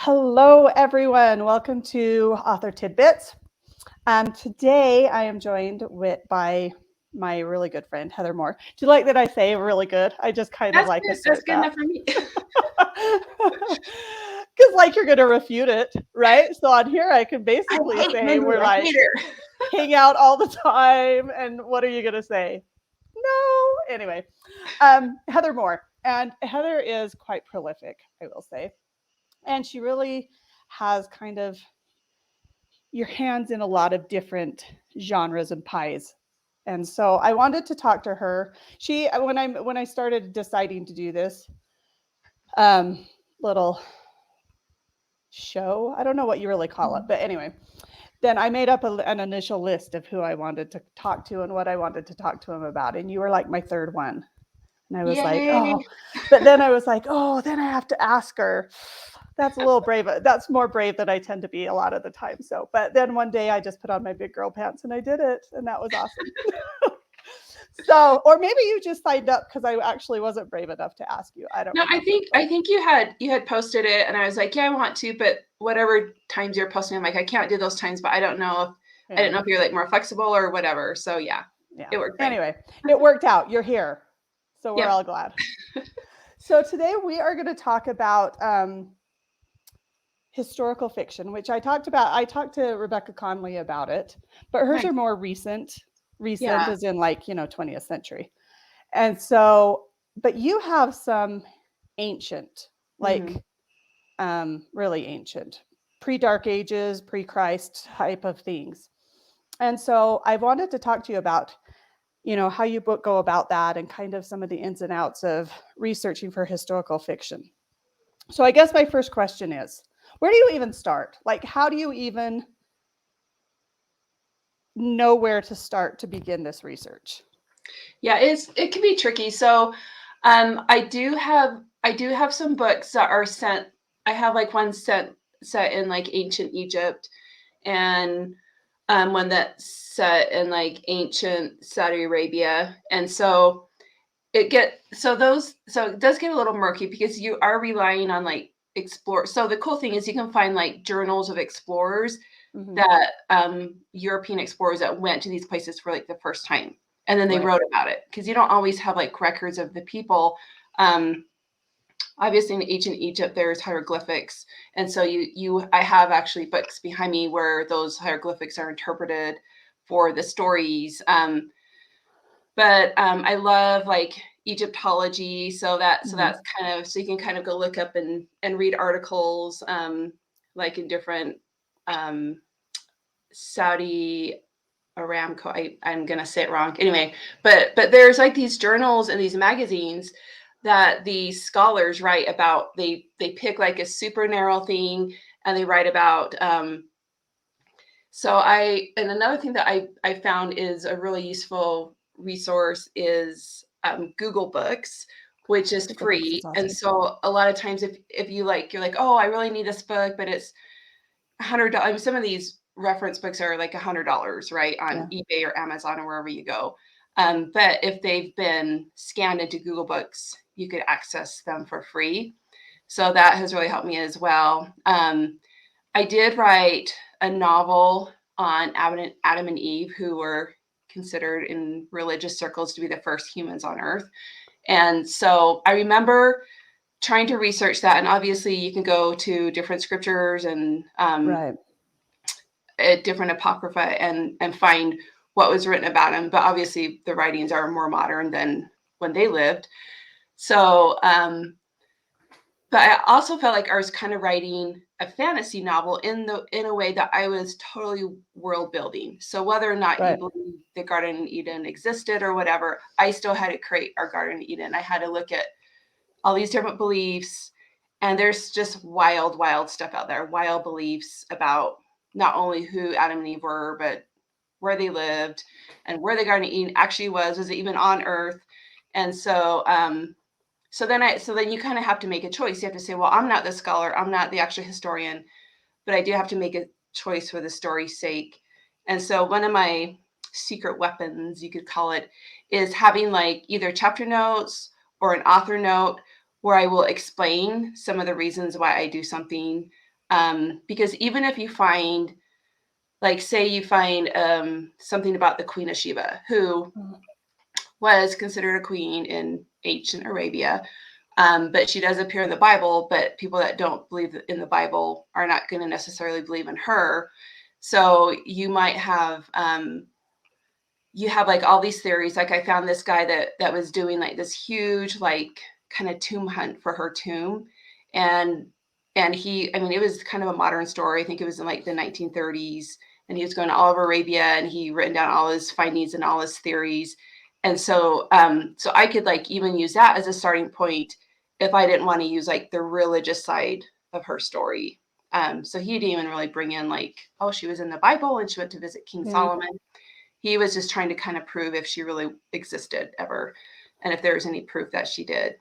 Hello, everyone. Welcome to Author Tidbits. Today, I am joined by my really good friend, Heather Moore. Do you like that I say really good? I just kind of That's like good. That's assert good that. enough for me. Because, like, you're going to refute it, right? So on here, I can I basically hate say men we're I like hate her. hang out all the time. And what are you going to say? No. Anyway, Heather Moore. And Heather is quite prolific, I will say. And she really has kind of your hands in a lot of different genres and pies. And so I wanted to talk to her. She when I started deciding to do this um, little show, I don't know what you really call it, but anyway, then I made up an initial list of who I wanted to talk to and what I wanted to talk to him about. And you were like my third one. And I was like, Yay. oh, but then I was like, oh, then I have to ask her. That's a little brave. That's more brave than I tend to be a lot of the time. So, but then one day I just put on my big girl pants and I did it. And that was awesome. So, or maybe you just signed up because I actually wasn't brave enough to ask you. I don't No, I remember. think I think you had posted it and I was like, yeah, I want to, but whatever times you're posting, I'm like, I can't do those times, but I don't know I Yeah. didn't know if you're like more flexible or whatever. So yeah, Yeah. it worked fine. Anyway, it worked out. You're here. So we're Yep. all glad. So today we are going to talk about historical fiction, which I talked about. I talked to Rebecca Conley about it, but hers Nice. are more recent. Recent Yeah. as in like, 20th century. And so, but you have some ancient, Mm-hmm. like really ancient, pre-Dark Ages, pre-Christ type of things. And so I wanted to talk to you about, how you go about that and kind of some of the ins and outs of researching for historical fiction. So I guess my first question is, where do you even start? Like, how do you even know where to start to begin this research? Yeah, it can be tricky. So I do have some books that are sent. I have like one set in like ancient Egypt and one that's set in like ancient Saudi Arabia. And so it does get a little murky because you are relying on like explore. So the cool thing is you can find like journals of explorers Mm-hmm. that European explorers that went to these places for like the first time. And then they Right. wrote about it because you don't always have like records of the people. Um, Obviously in ancient Egypt there's hieroglyphics, and so I have actually books behind me where those hieroglyphics are interpreted for the stories. But I love like Egyptology, so Mm-hmm. that's kind of so you can kind of go look up and read articles like in different um, Saudi Aramco. I'm gonna say it wrong anyway, but there's like these journals and these magazines that these scholars write about. They pick like a super narrow thing and they write about. And another thing that I found is a really useful resource is Google Books, which is Google Books is free. And awesome. so a lot of times if you like you're like, oh, I really need this book, but it's $100. I mean, some of these reference books are like $100, right, on Yeah. eBay or Amazon or wherever you go. But if they've been scanned into Google Books, you could access them for free. So that has really helped me as well. I did write a novel on Adam and Eve, who were considered in religious circles to be the first humans on Earth. And so I remember trying to research that, and obviously you can go to different scriptures and Right. different apocrypha and find what was written about him. But obviously the writings are more modern than when they lived. So, but I also felt like I was kind of writing a fantasy novel in a way that I was totally world building. So whether or not you Right. believe the Garden of Eden existed or whatever, I still had to create our Garden of Eden. I had to look at all these different beliefs, and there's just wild, wild stuff out there, wild beliefs about not only who Adam and Eve were, but where they lived and where the Garden of Eden actually was it even on Earth? And so then you kind of have to make a choice. You have to say, well, I'm not the scholar, I'm not the actual historian, but I do have to make a choice for the story's sake. And so one of my secret weapons, you could call it, is having like either chapter notes or an author note where I will explain some of the reasons why I do something. Because even if you find, like, say you find something about the Queen of Sheba, who was considered a queen in ancient Arabia, but she does appear in the Bible, but people that don't believe in the Bible are not going to necessarily believe in her. So you might have you have like all these theories. Like I found this guy that was doing like this huge like kind of tomb hunt for her tomb, and he, I mean, it was kind of a modern story. I think it was in like the 1930s, and he was going all over Arabia, and he written down all his findings and all his theories. And so so I could like even use that as a starting point if I didn't want to use like the religious side of her story. So he didn't even really bring in like, oh, she was in the Bible and she went to visit King Yeah. Solomon. He was just trying to kind of prove if she really existed ever, and if there was any proof that she did.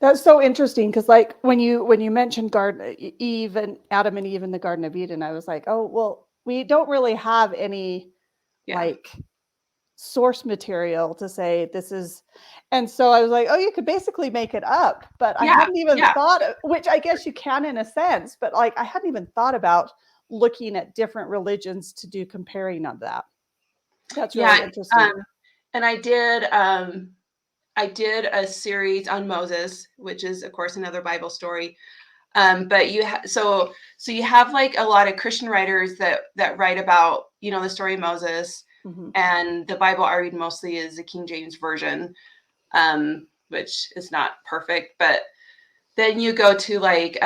That's so interesting because, like, when you mentioned Garden Eve and Adam and Eve in the Garden of Eden, I was like, oh well, we don't really have any Yeah. like source material to say this is, and so I was like, oh, you could basically make it up, but I Yeah. hadn't even Yeah. thought, which I guess you can in a sense, but like I hadn't even thought about looking at different religions to do comparing of that. That's really Yeah. interesting. And I did a series on Moses, which is of course another Bible story. But so you have like a lot of Christian writers that write about, you know, the story of Moses, Mhm. and the Bible I read mostly is the King James version, which is not perfect. But then you go to like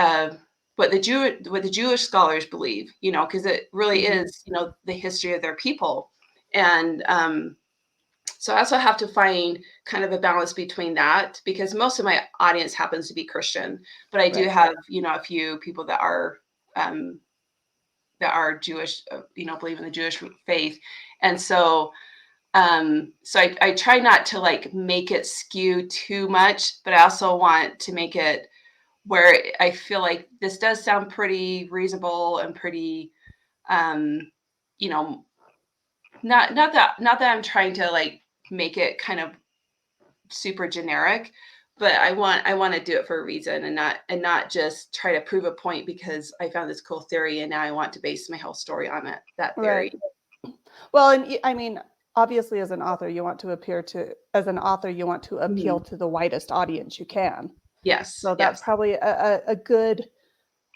what the Jewish scholars believe, you know, because it really Mhm. is, you know, the history of their people. And so I also have to find kind of a balance between that, because most of my audience happens to be Christian, but I do Right. have, you know, a few people um, that are Jewish, you know, believe in the Jewish faith. And so so I try not to like make it skew too much, but I also want to make it where I feel like this does sound pretty reasonable and pretty, um, you know, not that I'm trying to like make it kind of super generic, but I want to do it for a reason, and not just try to prove a point because I found this cool theory and now I want to base my whole story on that Right. theory. Well, and I mean, obviously, as an author, you want to as an author, you want to appeal Mhm. to the widest audience you can. Yes, So that's yes. probably a good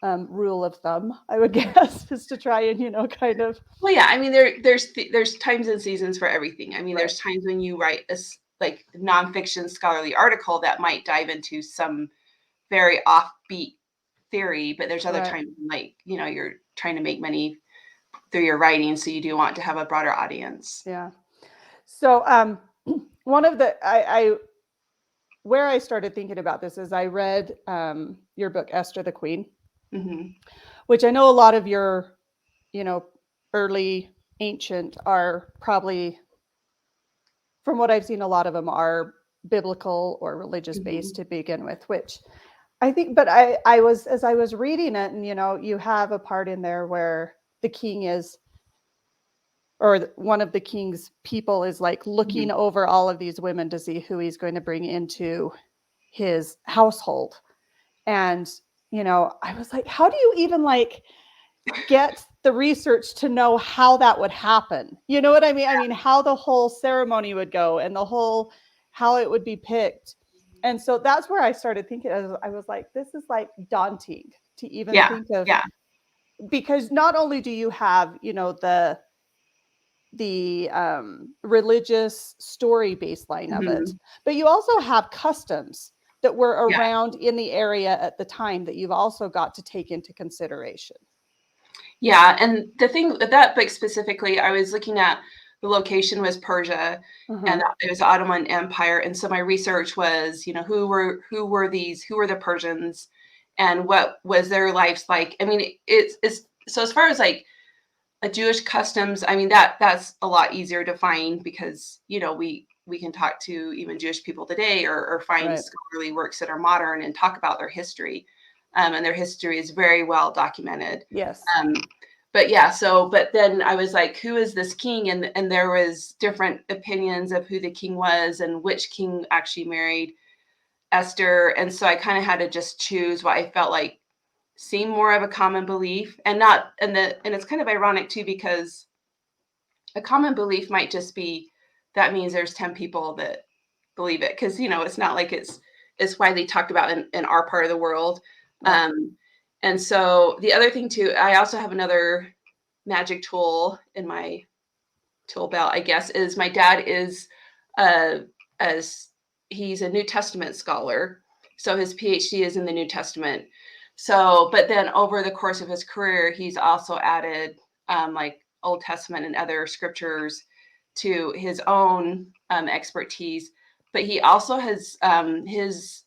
rule of thumb, I would guess, is to try and, kind of. Well, yeah, I mean, there's times and seasons for everything. I mean, Right. there's times when you write like nonfiction scholarly article that might dive into some very offbeat theory, but there's other Right. times when, like, you know, you're trying to make money through your writing, so you do want to have a broader audience. Yeah. So one of the I where I started thinking about this is I read your book, Esther the Queen, Hmm. which I know a lot of your, you know, early ancient are probably, from what I've seen, a lot of them are biblical or religious based Hmm. to begin with, which I think, but I was, as I was reading it, and, you have a part in there where the king is, or one of the king's people is like looking Hmm. over all of these women to see who he's going to bring into his household. And, I was like, how do you even like get the research to know how that would happen? You know what I mean? I mean, how the whole ceremony would go and the whole, how it would be picked. And so that's where I started thinking, I was like, this is like daunting to even Yeah, think of, yeah. because not only do you have, the religious story baseline of it, Hmm. but you also have customs that were Yeah. around in the area at the time that you've also got to take into consideration. Yeah, and the thing with that book specifically, I was looking at the location was Persia, and Uh-huh. it was the Ottoman Empire, and so my research was, you know, who were the Persians, and what was their lives like? I mean, it's so as far as like a Jewish customs, I mean that's a lot easier to find because, you know, we can talk to even Jewish people today, or find Right. scholarly works that are modern and talk about their history, and their history is very well documented. Yes. Um, but yeah, so but then I was like, who is this king? And there was different opinions of who the king was and which king actually married Esther. And so I kind of had to just choose what I felt like seem more of a common belief, and not and it's kind of ironic too, because a common belief might just be that means there's 10 people that believe it, because it's not like it's widely talked about in our part of the world. Right. And so the other thing too, I also have another magic tool in my tool belt, I guess, is my dad is as he's a New Testament scholar, so his PhD is in the New Testament. So, but then over the course of his career, he's also added like Old Testament and other scriptures to his own expertise. But he also has his,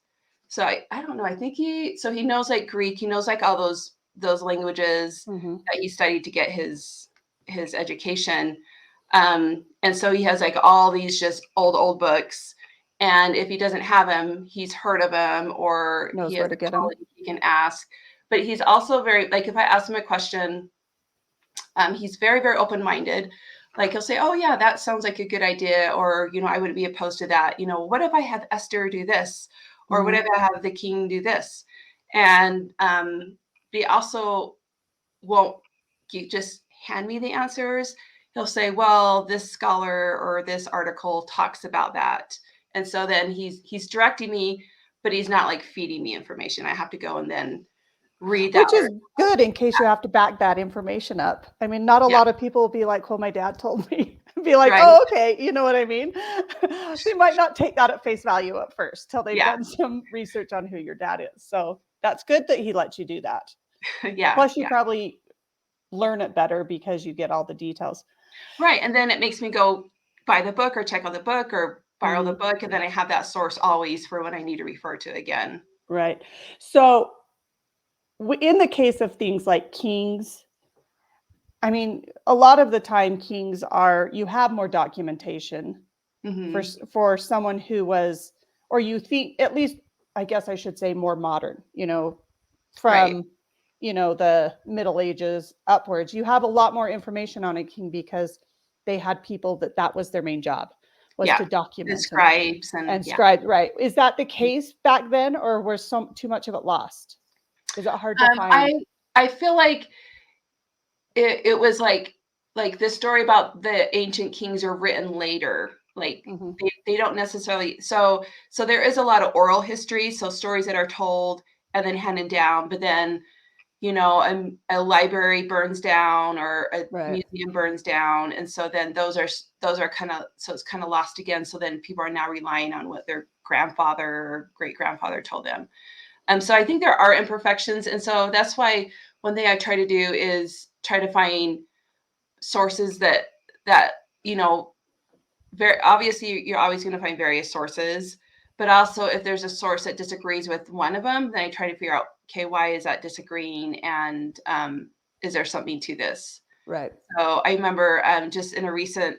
so I don't know, I think he knows like Greek, he knows like all those languages Mm-hmm. that he studied to get his education. And so he has like all these just old books. And if he doesn't have them, he's heard of them, or he Knows has where a to get them. colleague he can ask. But he's also very, like, if I ask him a question, he's very, very open-minded. Like, he'll say, oh yeah, that sounds like a good idea. Or, I wouldn't be opposed to that. What if I have Esther do this? Or what if I have the king do this? And he also won't just hand me the answers. He'll say, well, this scholar or this article talks about that. And so then he's directing me, but he's not like feeding me information. I have to go and then read that. Which is good in case you have to back that information up. I mean, not a lot of people will be like, well, my dad told me. Be like, Right. oh, okay. You know what I mean? They might not take that at face value at first till they've done some research on who your dad is. So that's good that he lets you do that. Yeah. Plus, you probably learn it better because you get all the details. Right. And then it makes me go buy the book or check out the book or borrow the book. And then I have that source always for when I need to refer to it again. Right. So in the case of things like kings, I mean, a lot of the time kings you have more documentation for someone who was, or you think, at least, I guess I should say more modern, from, the Middle Ages upwards. You have a lot more information on a king because they had people that was their main job, was to document. The scribes and scribes, right. Is that the case back then, or was too much of it lost? Is it hard to find? I feel like it was like the story about the ancient kings are written later. Like they don't necessarily. So there is a lot of oral history. So stories that are told and then handed down, but then, a library burns down or a museum burns down. And so then those are kind of, so it's kind of lost again. So then people are now relying on what their grandfather or great grandfather told them. So I think there are imperfections. And so that's why one thing I try to do is try to find sources that, very obviously you're always going to find various sources, but also if there's a source that disagrees with one of them, then I try to figure out, okay, why is that disagreeing? And is there something to this? Right. So I remember just in a recent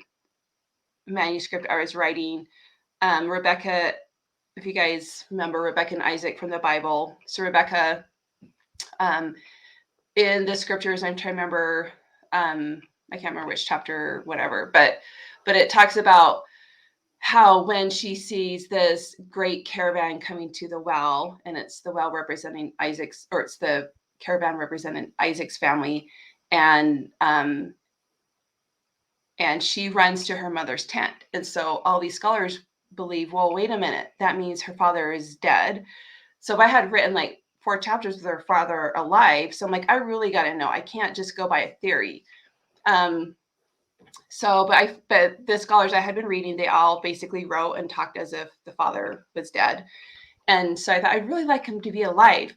manuscript I was writing, Rebecca, if you guys remember Rebecca and Isaac from the Bible. So Rebecca, in the scriptures, I'm trying to remember, I can't remember which chapter, whatever, but it talks about how when she sees this great caravan coming to the well, and it's the well representing Isaac's, or it's the caravan representing Isaac's family, and she runs to her mother's tent. And so all these scholars believe, well, wait a minute, that means her father is dead. So if I had written like 4 chapters with her father alive, so I'm like, I really got to know. I can't just go by a theory. But the scholars I had been reading, they all basically wrote and talked as if the father was dead. And so I thought, I'd really like him to be alive.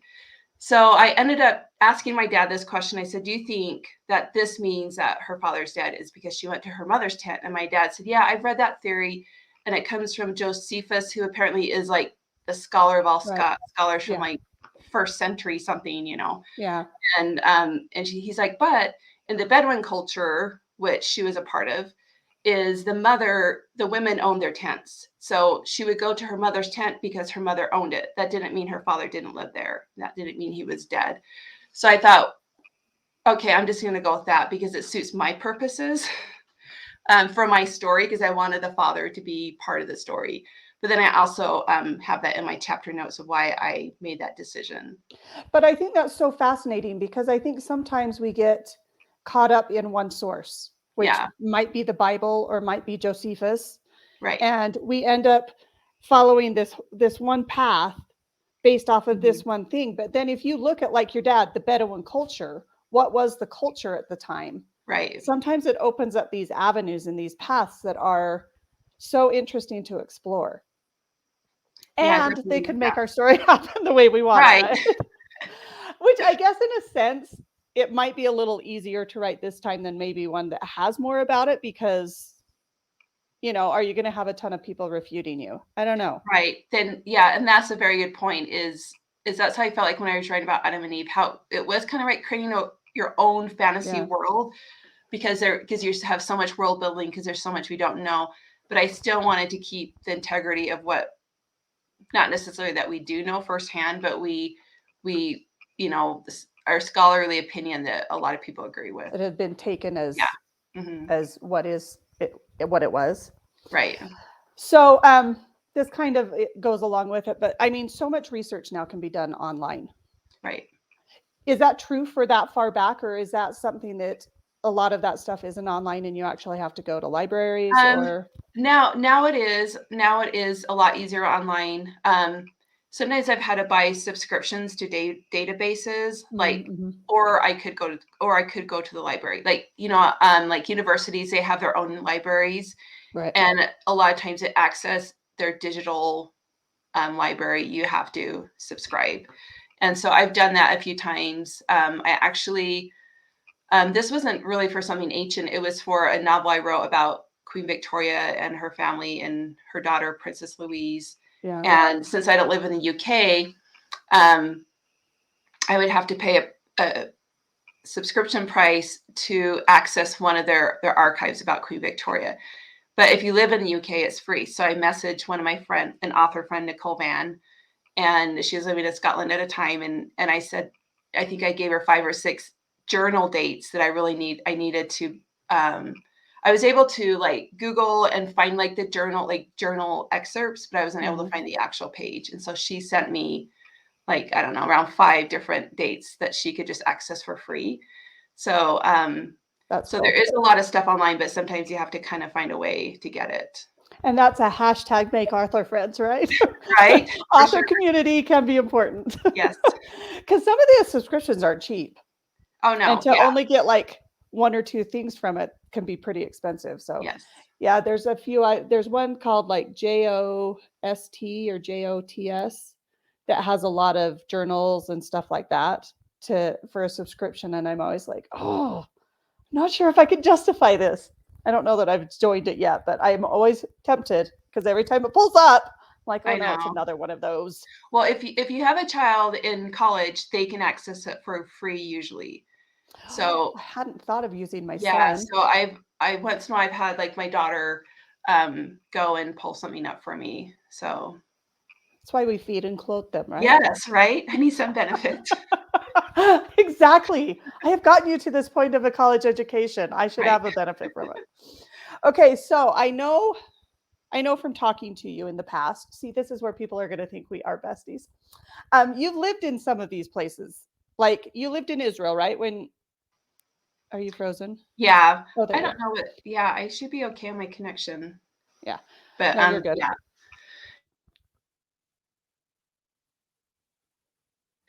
So I ended up asking my dad this question. I said, do you think that this means that her father's dead is because she went to her mother's tent? And my dad said, yeah, I've read that theory. And it comes from Josephus, who apparently is like the scholar of all scholars from like 1st century something, Yeah. And he's like, but in the Bedouin culture, which she was a part of, is the women owned their tents. So she would go to her mother's tent because her mother owned it. That didn't mean her father didn't live there. That didn't mean he was dead. So I thought, okay, I'm just going to go with that because it suits my purposes for my story, because I wanted the father to be part of the story. But then I also have that in my chapter notes of why I made that decision. But I think that's so fascinating because I think sometimes we get caught up in one source, which Yeah, might be the Bible or might be Josephus, right. and we end up following this one path based off of Mhm. this one thing. But then if you look at, like your dad, the Bedouin culture, what was the culture at the time? Right. Sometimes it opens up these avenues and these paths that are so interesting to explore. Yeah, And they definitely. could Yeah. make our story happen the way we want it, Right. right? Which I guess in a sense, it might be a little easier to write this time than maybe one that has more about it because, are you going to have a ton of people refuting you? I don't know. Right. Then yeah, and that's a very good point is that's how I felt like when I was writing about Adam and Eve, how it was kind of like creating your own fantasy Yeah. world because you have so much world building because there's so much we don't know. But I still wanted to keep the integrity of what not necessarily that we do know firsthand, but we our scholarly opinion that a lot of people agree with. It had been taken Yeah. as Hmm. what it was. Right. So this kind of it goes along with it, but I mean, so much research now can be done online. Right. Is that true for that far back, or is that something that a lot of that stuff isn't online and you actually have to go to libraries Um, or? now it is a lot easier online. Sometimes I've had to buy subscriptions to databases, Mm-hmm. or I could go to the library. Like universities, they have their own libraries, Right. and a lot of times to access their digital library, you have to subscribe. And so I've done that a few times. I actually this wasn't really for something ancient. It was for a novel I wrote about Queen Victoria and her family and her daughter, Princess Louise. Yeah. And since I don't live in the UK, um, I would have to pay a subscription price to access one of their archives about Queen Victoria. But if you live in the UK, it's free. So I messaged one of my friend, an author friend, Nicole Van, and she was living in Scotland at a time. And I said, I think I gave her 5 or 6 journal dates that I needed to, I was able to like Google and find like the journal excerpts, but I wasn't able to Mhm. find the actual page. And so she sent me like, I don't know, around 5 different dates that she could just access for free. So, That's so there cool. is a lot of stuff online, but sometimes you have to kind of find a way to get it. And that's a hashtag make author friends, right? Right? For Author sure. community can be important. Yes. Because some of the subscriptions aren't cheap. Oh And no. to Yeah. only get like one or two things from it can be pretty expensive. So Yes. yeah, there's a few. There's one called like JOST or JOTS that has a lot of journals and stuff like that for a subscription. And I'm always like, oh, not sure if I can justify this. I don't know that I've joined it yet, but I'm always tempted because every time it pulls up, I'm like, oh I no, it's know. another one of those. Well, if you have a child in college, they can access it for free usually. So I hadn't thought of using my yeah, son. so I once in a while I've had like my daughter go and pull something up for me. So That's why we feed and clothe them, right? yes, right? I need some benefit. Exactly. I have gotten you to this point of a college education. I should Right. have a benefit from it. Okay, so I know from talking to you in the past. See, this is where people are going to think we are besties. You've lived in some of these places. Like you lived in Israel, right? When are you frozen? Yeah. Oh, there I you don't are. know what yeah, I should be okay on my connection. Yeah. But No, you're good. yeah.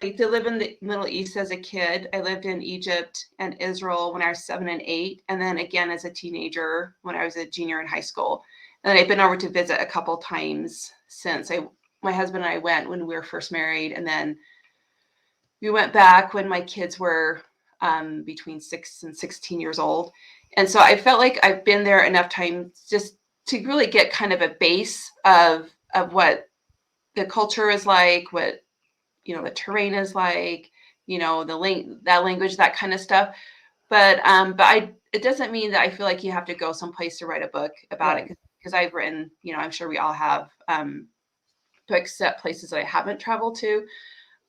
I used to live in the Middle East as a kid. I lived in Egypt and Israel when I was 7 and 8, and then again as a teenager when I was a junior in high school. And then I've been over to visit a couple times since my husband and I went when we were first married, and then we went back when my kids were between 6 and 16 years old. And so I felt like I've been there enough time just to really get kind of a base of what the culture is like, what the terrain is like, that language, that kind of stuff. But it doesn't mean that I feel like you have to go someplace to write a book about it Right. because I've written, I'm sure we all have books at places that I haven't traveled to.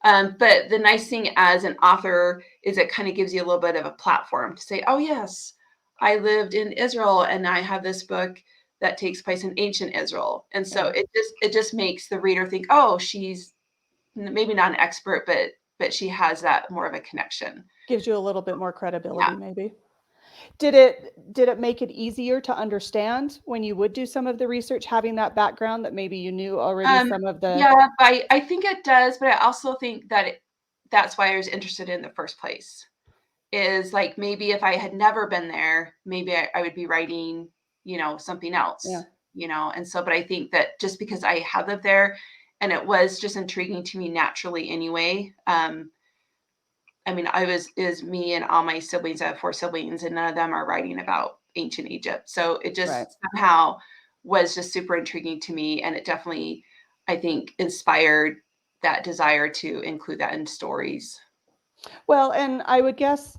But the nice thing as an author is it kind of gives you a little bit of a platform to say, oh yes, I lived in Israel and I have this book that takes place in ancient Israel. And so Yeah. it just makes the reader think, oh, she's maybe not an expert, but she has that more of a connection. Gives you a little bit more credibility, Yeah. maybe. Did it make it easier to understand when you would do some of the research, having that background that maybe you knew already Um, some of the yeah, I think it does, but I also think that that's why I was interested in the first place. Is like maybe if I had never been there, maybe I would be writing, something yeah, else, And so, but I think that just because I have lived there and it was just intriguing to me naturally anyway. I mean, is me and all my siblings. I have 4 siblings, and none of them are writing about ancient Egypt. So it right. just somehow was just super intriguing to me, and it definitely, I think, inspired that desire to include that in stories. Well, and I would guess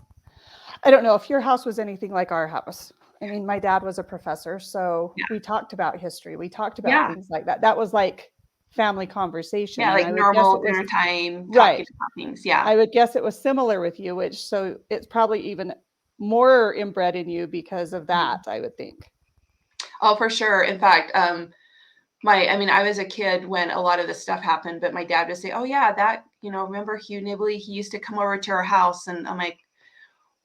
I don't know if your house was anything like our house. I mean, my dad was a professor, so Yeah, we talked about history. We talked about yeah, things like that. That was like family conversation, yeah. and Like I would guess normal it was dinner time, talking right. about things. Yeah. I would guess it was similar with you, which so it's probably even more inbred in you because of Mhm. that, I would think. Oh, for sure. In fact, I mean, I was a kid when a lot of this stuff happened, but my dad would say, "Oh yeah, that remember Hugh Nibley? He used to come over to our house," and I'm like,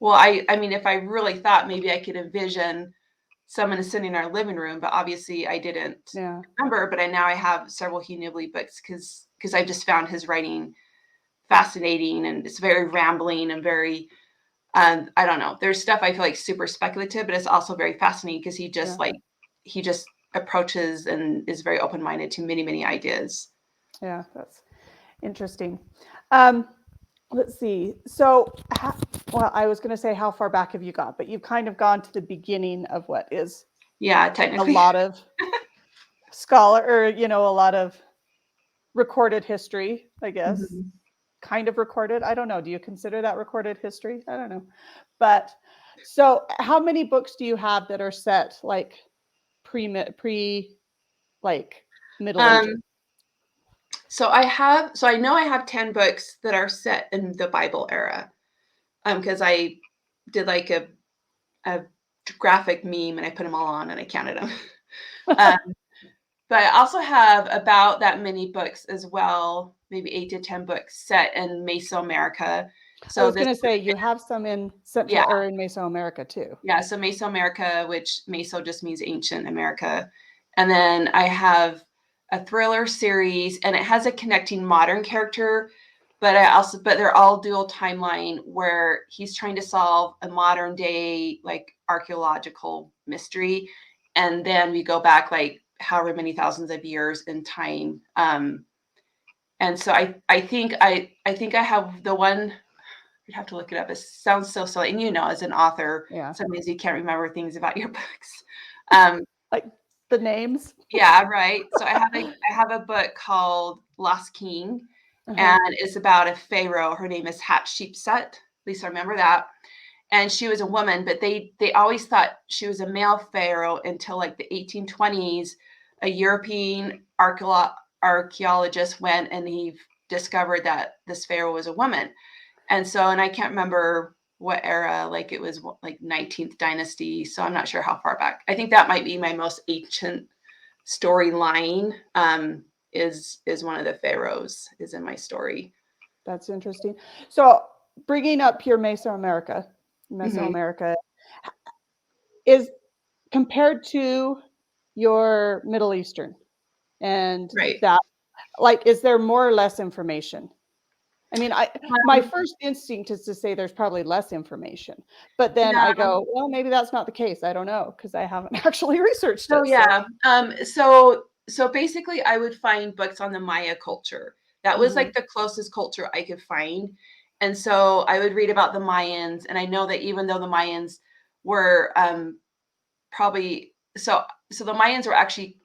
"Well, I mean, if I really thought maybe I could envision someone sitting in our living room, but obviously I didn't Yeah. remember. But I have several Hugh Nibley books because I just found his writing fascinating and it's very rambling and very I don't know. There's stuff I feel like super speculative, but it's also very fascinating because Yeah. he just approaches and is very open minded to many many ideas. Yeah, that's interesting. Um, let's see. So, well, I was going to say how far back have you got, but you've kind of gone to the beginning of what is Yeah, a technically. lot of scholar or, a lot of recorded history, I guess. Mhm. Kind of recorded. I don't know. Do you consider that recorded history? I don't know. But so how many books do you have that are set like pre like Middle Ages? Um, so I know I have 10 books that are set in the Bible era. Because I did like a graphic meme and I put them all on and I counted them. Um, but I also have about that many books as well, maybe 8 to 10 books set in Mesoamerica. I So was this, going to say you have some in yeah, Central or in Mesoamerica too. yeah. So Mesoamerica, which Meso just means ancient America. And then I have a thriller series and it has a connecting modern character, but they're all dual timeline where he's trying to solve a modern day, like archaeological mystery. And then we go back like however many thousands of years in time. And so I think I have the one. You'd have to look it up. It sounds so silly. And as an author, Yeah. sometimes you can't remember things about your books. Um, Like the names. yeah, right. So I have a book called Lost King, Uh-huh. and it's about a pharaoh. Her name is Hatshepsut. At least I remember that. And she was a woman, but they always thought she was a male pharaoh until like the 1820s. A European archaeologist went and he discovered that this pharaoh was a woman. And I can't remember what era, like it was like 19th dynasty. So I'm not sure how far back. I think that might be my most ancient storyline. Is one of the pharaohs is in my story. That's interesting. So bringing up here Hmm. Mesoamerica is compared to your Middle Eastern and Right. that like is there more or less information? I mean, my Um, first instinct is to say there's probably less information, but then yeah. I go, well, maybe that's not the case. I don't know because I haven't actually researched So it. So, yeah. So basically, I would find books on the Maya culture. That was mhm, like the closest culture I could find. And so I would read about the Mayans, and I know that even though the Mayans were probably so the Mayans were actually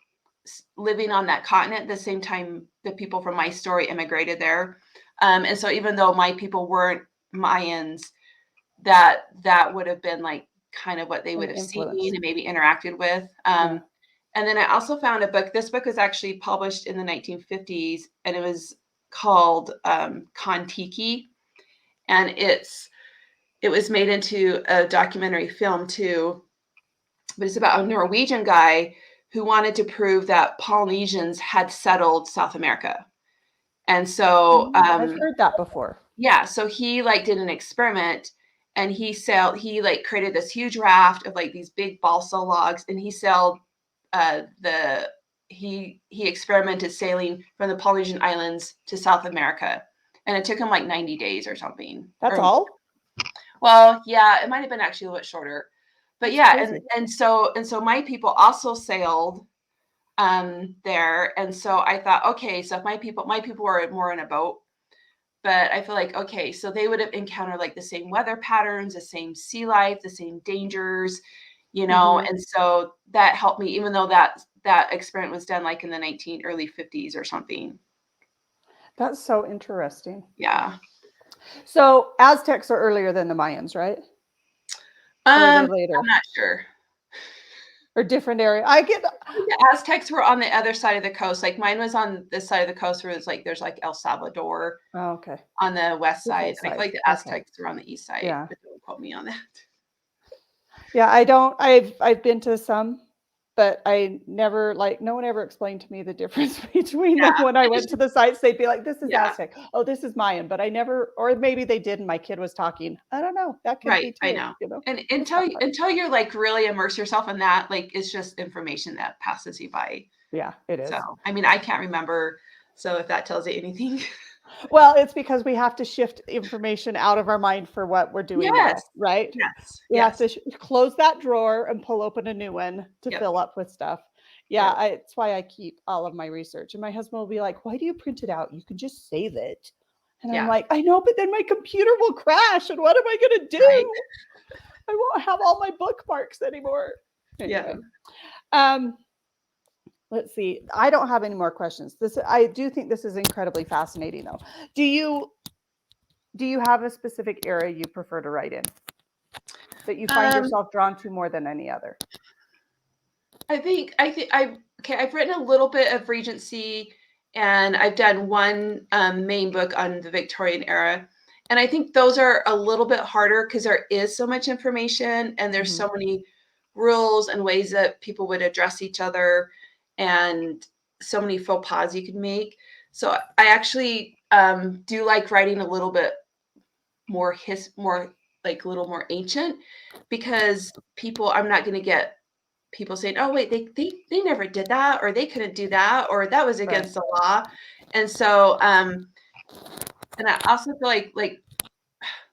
living on that continent the same time the people from my story immigrated there. And so even though my people weren't Mayans, that would have been like kind of what they an would have seen influence. and maybe interacted with. Yeah. And then I also found a book. This book was actually published in the 1950s, and it was called Kon-Tiki, and it was made into a documentary film too. But it's about a Norwegian guy who wanted to prove that Polynesians had settled South America. And so, I've heard that before. yeah, so he like did an experiment and he like created this huge raft of like these big balsa logs and he sailed the he experimented sailing from the Polynesian islands to South America. And it took him like 90 days or something. That's Or, all? well, yeah, it might have been actually a little bit shorter. But That's yeah, crazy. and so my people also sailed there. And so I thought, okay, so if my people were more in a boat, but I feel like, okay, so they would have encountered like the same weather patterns, the same sea life, the same dangers, you know, Mhm. and so that helped me, even though that experiment was done like in the early 50s or something. That's so interesting. Yeah. So Aztecs are earlier than the Mayans, right? Or are they I'm later? not sure. Or different area? I get The Aztecs were on the other side of the coast. Like mine was on this side of the coast where it's like there's like El Salvador oh, okay. on the west side. Different And I feel like sides. the Okay. Aztecs were on the east side, Yeah. but don't quote me on that. Yeah, I don't I've been to some, but I never like no one ever explained to me the difference between them Yeah. when I It went just to the sites. They'd be like, "This is yeah. Aztec. Oh, this is Mayan." But I never, or maybe they did, and my kid was talking. I don't know. That could Right, be I too. know. You know, And missed that part. until you're like really immerse yourself in that, like it's just information that passes you by. Yeah, it So, is. I mean, I can't remember. So if that tells you anything. Well, it's because we have to shift information out of our mind for what we're doing Yes. now, right? Yes. We have Yes. to close that drawer and pull open a new one to Yep. fill up with stuff. Yeah, Yep. it's why I keep all of my research. And my husband will be like, "Why do you print it out? You can just save it." And I'm Yeah. like, "I know, but then my computer will crash. And what am I going to Right. do? I won't have all my bookmarks anymore." Yeah. Anyway, um, let's see. I don't have any more questions. I do think this is incredibly fascinating, though. Do you have a specific area you prefer to write in that you find Um, yourself drawn to more than any other? I've written a little bit of Regency and I've done one main book on the Victorian era. And I think those are a little bit harder because there is so much information and there's Mhm. so many rules and ways that people would address each other and so many faux pas you can make. So I actually do like writing a little bit more like a little more ancient because I'm not going to get people saying, "Oh, wait, they never did that, or they couldn't do that, or that was Right. against the law." And so, and I also feel like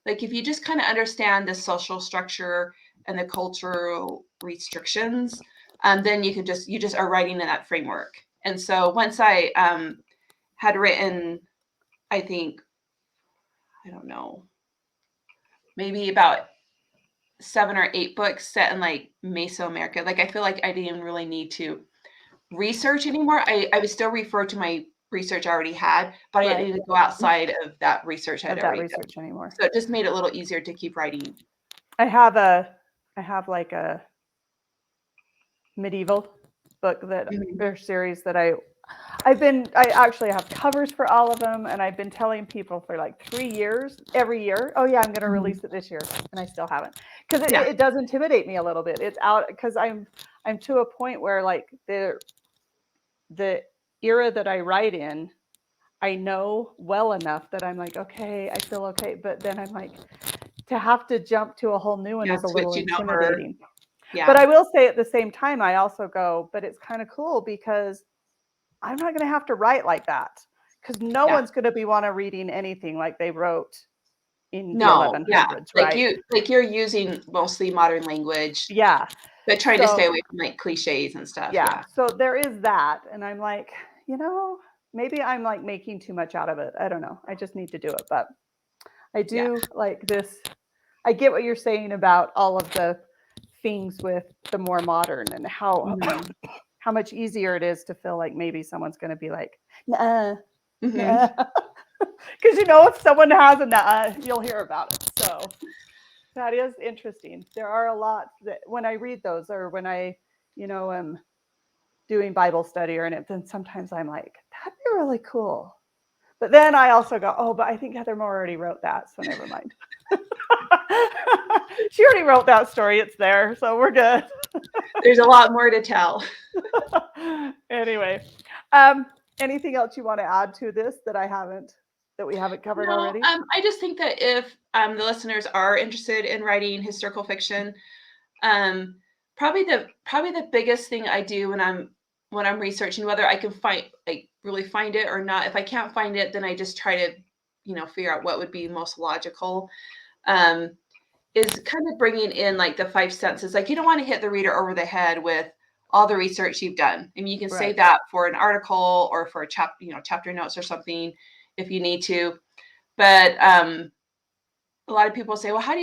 if you just kind of understand the social structure and the cultural restrictions, then you just are writing in that framework. And so once I had written, I think I don't know, maybe about 7 or 8 books set in like Mesoamerica. Like I feel like I didn't really need to research anymore. I would still refer to my research I already had, but I didn't Right. need to go outside of that research I'd Of that already done. research anymore. So it just made it a little easier to keep writing. I have a I have like a medieval book that Mhm. or series that I actually have covers for all of them, and I've been telling people for like 3 years, every year, "Oh yeah, I'm going to Mhm. release it this year," and I still haven't because Yeah. it does intimidate me a little bit. It's out because I'm to a point where like the era that I write in, I know well enough that I'm like, okay, I feel okay, but then I'm like, to have to jump to a whole new one Yeah. is a little Switching over. intimidating. But Yeah. I will say at the same time, I also go, but it's kind of cool because I'm not going to have to write like that because no Yeah. one's going to be want to reading anything like they wrote in the No. Yeah. 1100s, right? Like you're using mostly modern language, Yeah. but trying to stay So, away from like cliches and stuff. yeah. Yeah. So there is that. And I'm like, maybe I'm like making too much out of it. I don't know. I just need to do it. But I Yeah. do like this. I get what you're saying about all of the things with the more modern and how Mhm. how much easier it is to feel like maybe someone's going to be like, nah, Mhm. nah. Because if someone has a nah, you'll hear about it. So that is interesting. There are a lot that when I read those or when I, am doing Bible study or anything, then sometimes I'm like, that'd be really cool. But then I also go, oh, but I think Heather Moore already wrote that, so never mind. She already wrote that story. It's there, so we're good. There's a lot more to tell. Anyway, anything else you want to add to this that we haven't covered No, already? I just think that if the listeners are interested in writing historical fiction, probably the biggest thing I do when I'm researching, whether I can really find it or not. If I can't find it, then I just try to, figure out what would be most logical. Is kind of bringing in like the five senses. Like you don't want to hit the reader over the head with all the research you've done. I mean, you can save that for an article or for a chapter notes or something if you need to. But a lot of people say, well, how do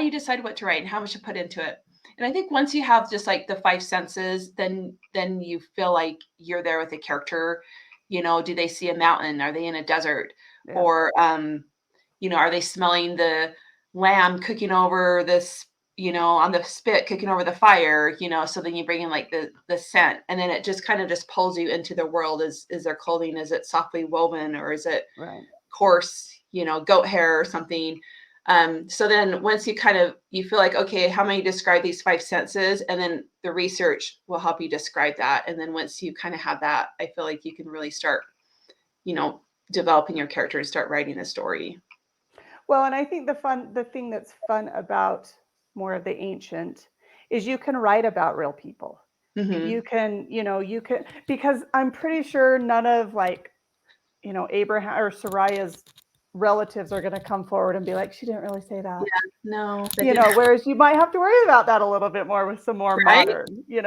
you decide what to write and how much to put into it? And I think once you have just like the five senses, then you feel like you're there with the character. Do they see a mountain? Are they in a desert? Yeah. Or are they smelling the lamb cooking over this, on the spit cooking over the fire, so then you bring in like the scent, and then it just kind of just pulls you into the world. Is their clothing, is it softly woven, or is it coarse, goat hair or something? So then once you feel like, okay, how many describe these five senses? And then the research will help you describe that. And then once you kind of have that, I feel like you can really start, developing your character and start writing a story. Well, and I think the thing that's fun about more of the ancient is you can write about real people. Mm-hmm. You can, because I'm pretty sure none of Abraham or Sariah's relatives are going to come forward and be like, she didn't really say that. Yeah, no. Whereas you might have to worry about that a little bit more with some more modern, you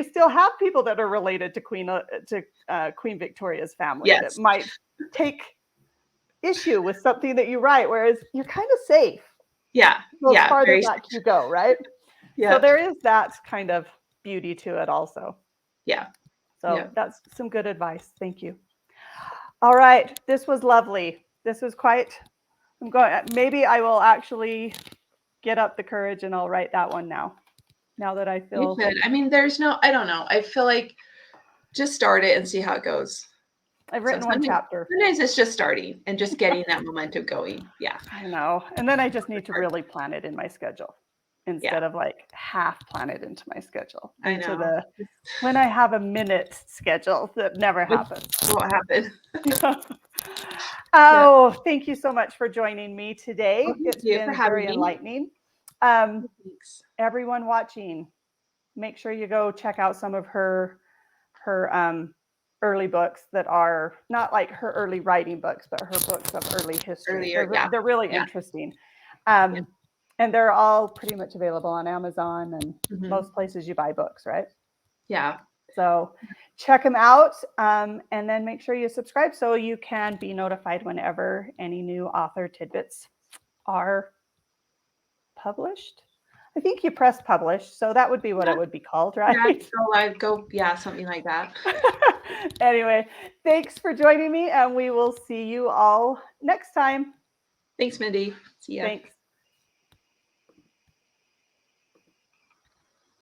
still have people that are related to Queen Victoria's family that might take issue with something that you write, whereas you're kind of safe. Yeah. As farther back you go, right? Yeah. So there is that kind of beauty to it also. Yeah. So that's some good advice. Thank you. All right. This was lovely. This was maybe I will actually get up the courage and I'll write that one now that I feel. You could. I mean, I don't know. I feel like just start it and see how it goes. I've written one chapter. Sometimes it's just starting and just getting that momentum going. Yeah. I know. And then I just need to really plan it in my schedule instead of like half plan it into my schedule. I know. When I have a minute schedule, that never happens. Won't happen. Thank you so much for joining me today. It's been very enlightening. Everyone watching, make sure you go check out some of her early books that are not like her early writing books, but her books of early history. They're really interesting. And they're all pretty much available on Amazon and most places you buy books, right? Yeah. So check them out, and then make sure you subscribe so you can be notified whenever any new author tidbits are published. I think you press publish, so that would be what it would be called, right? Something like that. Anyway, thanks for joining me, and we will see you all next time. Thanks, Mindy. See ya. Thanks.